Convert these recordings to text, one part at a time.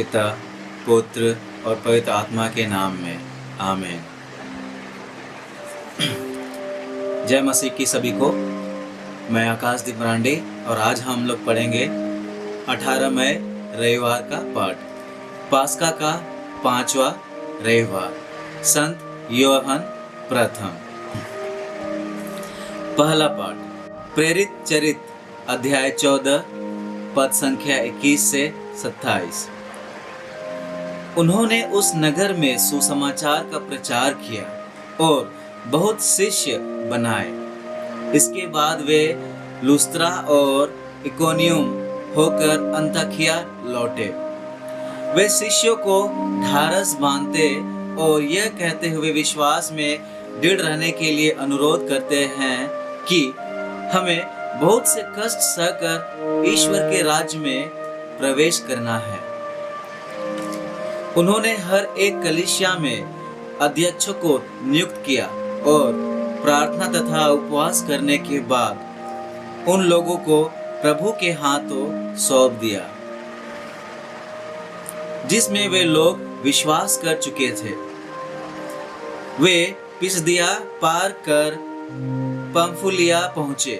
पिता, पुत्र और पवित्र आत्मा के नाम में, आमीन। जय मसीह की सभी को। मैं आकाशदीप ब्रांडे और आज हम लोग पढ़ेंगे 18 मई रविवार का पाठ, पास्का का 5वां रविवार, संत योहन प्रथम। पहला पाठ प्रेरित चरित अध्याय 14 पद संख्या 21 से 27। उन्होंने उस नगर में सुसमाचार का प्रचार किया और बहुत शिष्य बनाए। इसके बाद वे लुस्त्रा और इकोनियम होकर अंताकिया लौटे। वे शिष्यों को ढाढ़स बांधते और यह कहते हुए विश्वास में दृढ़ रहने के लिए अनुरोध करते हैं कि हमें बहुत से कष्ट सहकर ईश्वर के राज्य में प्रवेश करना है। उन्होंने हर एक कलीसिया में अध्यक्षों को नियुक्त किया और प्रार्थना तथा उपवास करने के बाद उन लोगों को प्रभु के हाथों सौंप दिया जिसमें वे लोग विश्वास कर चुके थे। वे पिसदिया पार कर पंफुलिया पहुंचे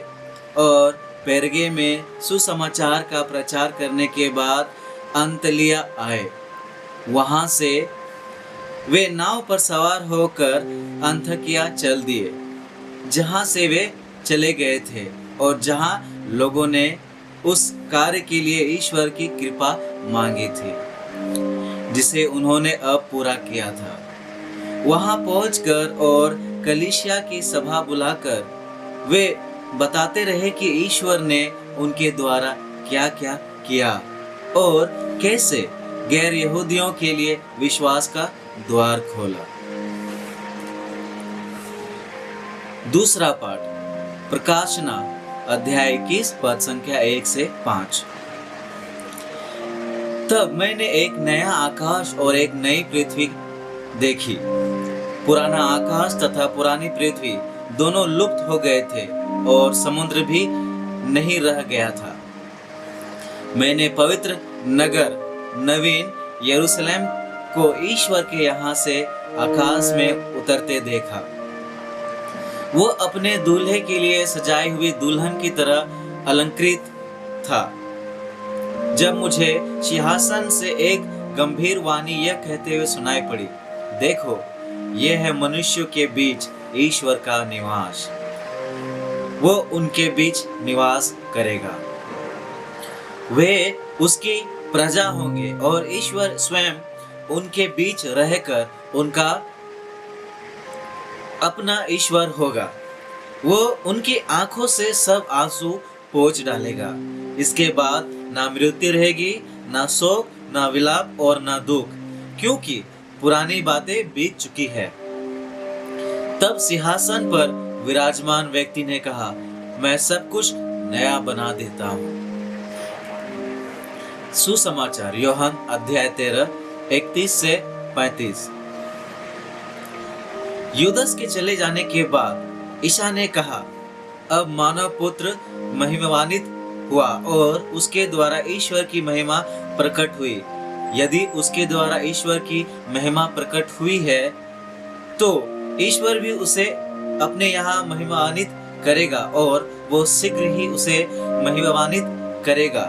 और पेरगे में सुसमाचार का प्रचार करने के बाद अंतलिया आए। वहां से वे नाव पर सवार होकर अंताकिया चल दिए, जहां से वे चले गए थे और जहां लोगों ने उस कार्य के लिए ईश्वर की कृपा मांगी थी जिसे उन्होंने अब पूरा किया था। वहां पहुंचकर और कलीसिया की सभा बुलाकर वे बताते रहे कि ईश्वर ने उनके द्वारा क्या क्या किया और कैसे गैर यहूदियों के लिए विश्वास का द्वार खोला। दूसरा पाठ प्रकाशना अध्याय 21 पद संख्या 1 से 5। तब मैंने एक नया आकाश और एक नई पृथ्वी देखी। पुराना आकाश तथा पुरानी पृथ्वी दोनों लुप्त हो गए थे और समुद्र भी नहीं रह गया था। मैंने पवित्र नगर नवीन यरूशलेम को ईश्वर के यहाँ से आकाश में उतरते देखा। वो अपने दूल्हे के लिए सजाई हुई दुल्हन की तरह अलंकृत था। जब मुझे सिंहासन से एक गंभीर वाणी यह कहते हुए सुनाई पड़ी, देखो, यह है मनुष्यों के बीच ईश्वर का निवास। वो उनके बीच निवास करेगा। वे उसकी प्रजा होंगे और ईश्वर स्वयं उनके बीच रहकर उनका अपना ईश्वर होगा। वो उनकी आंखों से सब आंसू पोंछ डालेगा। इसके बाद ना मृत्यु रहेगी, ना शोक, ना विलाप और ना दुख, क्योंकि पुरानी बातें बीत चुकी है। तब सिंहासन पर विराजमान व्यक्ति ने कहा, मैं सब कुछ नया बना देता हूँ। सुसमाचार योहन अध्याय 13 31 से 35। यूदस के चले जाने के बाद ईसा ने कहा, अब मानव पुत्र महिमान्वित हुआ और उसके द्वारा ईश्वर की महिमा प्रकट हुई। यदि उसके द्वारा ईश्वर की महिमा प्रकट हुई है तो ईश्वर भी उसे अपने यहाँ महिमान्वित करेगा और वो शीघ्र ही उसे महिमान्वित करेगा।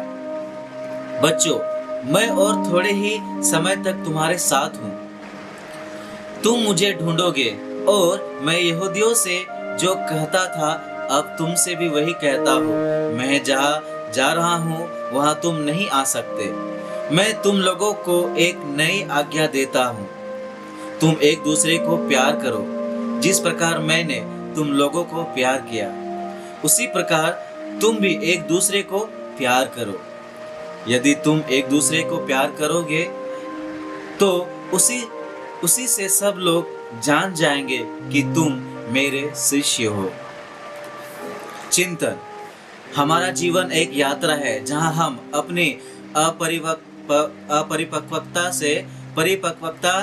बच्चों, मैं और थोड़े ही समय तक तुम्हारे साथ हूँ। तुम मुझे ढूंढोगे और मैं यहूदियों से जो कहता था अब तुमसे भी वही कहता हूँ। मैं जहाँ जा रहा हूँ वहाँ तुम नहीं आ सकते। मैं तुम लोगों को एक नई आज्ञा देता हूँ, तुम एक दूसरे को प्यार करो। जिस प्रकार मैंने तुम लोगों को प्यार किया उसी प्रकार तुम भी एक दूसरे को प्यार करो। यदि तुम एक दूसरे को प्यार करोगे तो उसी से सब लोग जान जाएंगे कि तुम मेरे शिष्य हो। चिंतन। हमारा जीवन एक यात्रा है जहां हम अपनी अपरिपक्वता से परिपक्वता,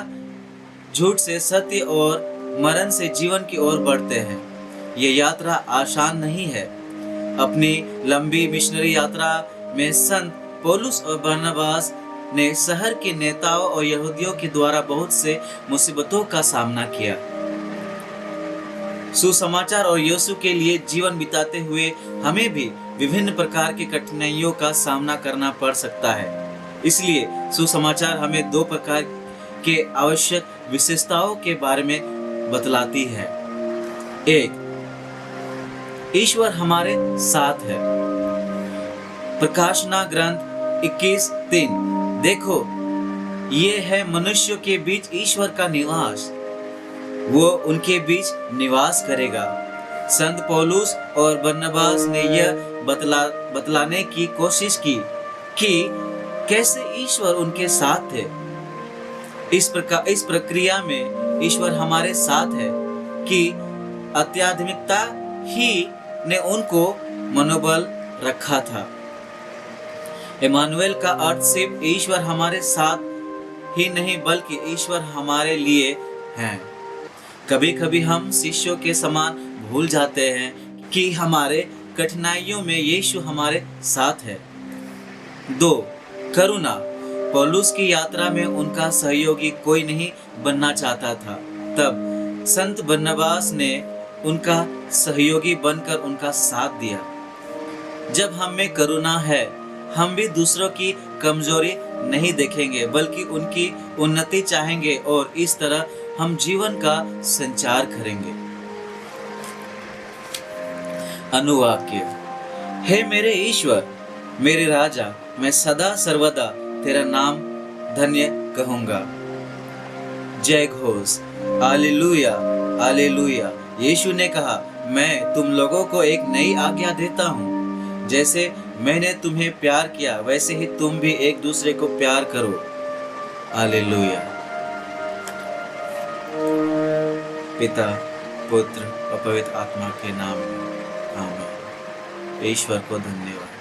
झूठ से सत्य और मरण से जीवन की ओर बढ़ते हैं। ये यात्रा आसान नहीं है। अपनी लंबी मिशनरी यात्रा में संत पौलुस और बरनबास ने शहर के नेताओं और यहूदियों के द्वारा बहुत से मुसीबतों का सामना किया। सुसमाचार और यीशु के लिए जीवन बिताते हुए हमें भी विभिन्न प्रकार की कठिनाइयों का सामना करना पड़ सकता है। इसलिए सुसमाचार हमें दो प्रकार के आवश्यक विशेषताओं के बारे में बतलाती है। एक, ईश्वर हमारे साथ है। प्रकाशना ग्रंथ 21:3। देखो, ये है मनुष्यों के बीच ईश्वर का निवास, वो उनके बीच निवास करेगा। संत पौलुस और बरनबास ने यह बतलाने की कोशिश की कि कैसे ईश्वर उनके साथ थे। इस प्रक्रिया में ईश्वर हमारे साथ है कि आध्यात्मिकता ही ने उनको मनोबल रखा था। इमानुएल का अर्थ सिर्फ ईश्वर हमारे साथ ही नहीं बल्कि ईश्वर हमारे लिए हैं। कभी कभी हम शिष्यों के समान भूल जाते हैं कि हमारे कठिनाइयों में यीशु हमारे साथ है। 2, करुणा। पौलुस की यात्रा में उनका सहयोगी कोई नहीं बनना चाहता था। तब संत बरनबास ने उनका सहयोगी बनकर उनका साथ दिया। जब हम में करुणा है, हम भी दूसरों की कमजोरी नहीं देखेंगे बल्कि उनकी उन्नति चाहेंगे और इस तरह हम जीवन का संचार करेंगे। अनुवाक्य। हे मेरे ईश्वर, मेरे राजा, मैं सदा सर्वदा तेरा नाम धन्य कहूंगा। जय घोष। Hallelujah, hallelujah. यीशु ने कहा, मैं तुम लोगों को एक नई आज्ञा देता हूँ। जैसे मैंने तुम्हें प्यार किया वैसे ही तुम भी एक दूसरे को प्यार करो। हालेलुया। पिता, पुत्र और पवित्र आत्मा के नाम में आमीन। ईश्वर को धन्यवाद।